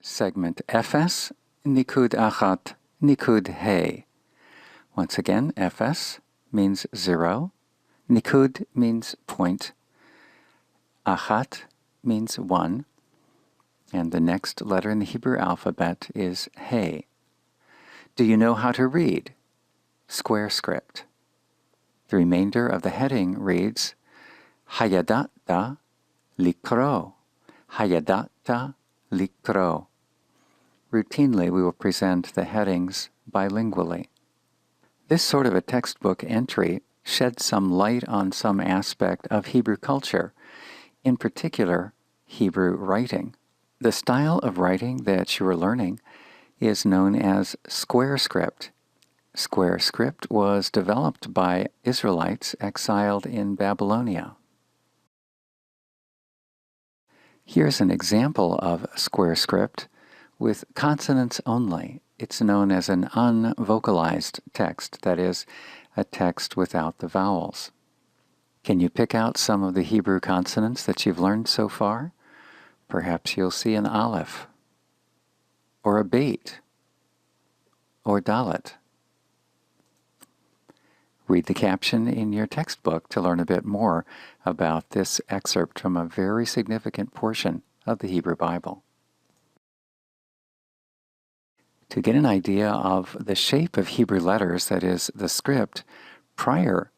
Segment Efes, Nikud Achat, Nikud He. Once again, Efes means 0, Nikud means point, Achat means 1, and the next letter in the Hebrew alphabet is He. Do you know how to read? Square script. The remainder of the heading reads, Hayadata likro, Hayadata likro. Routinely, we will present the headings bilingually. This sort of a textbook entry sheds some light on some aspect of Hebrew culture, in particular, Hebrew writing. The style of writing that you are learning is known as square script. Square script was developed by Israelites exiled in Babylonia. Here's an example of square script with consonants only. It's known as an unvocalized text, that is, a text without the vowels. Can you pick out some of the Hebrew consonants that you've learned so far? Perhaps you'll see an aleph, or a beit, or dalet. Read the caption in your textbook to learn a bit more about this excerpt from a very significant portion of the Hebrew Bible. To get an idea of the shape of Hebrew letters, that is, the script, prior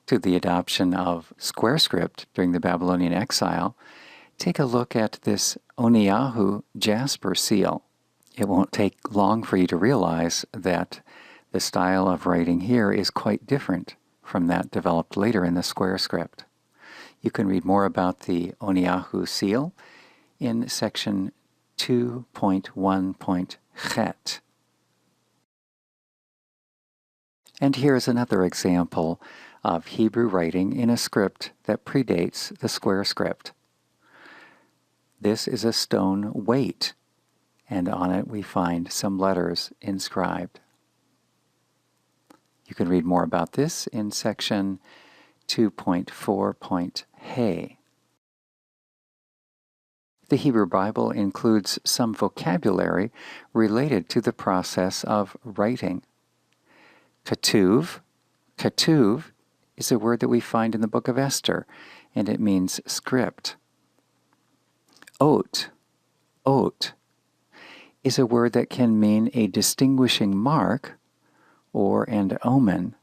to the adoption of square script during the Babylonian exile, take a look at this Oniyahu jasper seal. It won't take long for you to realize that the style of writing here is quite different from that developed later in the square script. You can read more about the Oniyahu seal in section 2.1.chet. And here's another example of Hebrew writing in a script that predates the square script. This is a stone weight, and on it we find some letters inscribed. You can read more about this in section 2.4.he. The Hebrew Bible includes some vocabulary related to the process of writing. Katuv. Katuv is a word that we find in the book of Esther, and it means script. Ot. Ot is a word that can mean a distinguishing mark or an omen.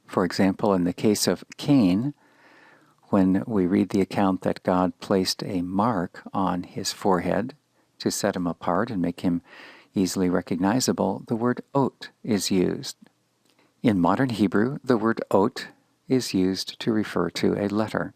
For example, in the case of Cain, when we read the account that God placed a mark on his forehead to set him apart and make him easily recognizable, the word ot is used. In modern Hebrew, the word ot is used to refer to a letter.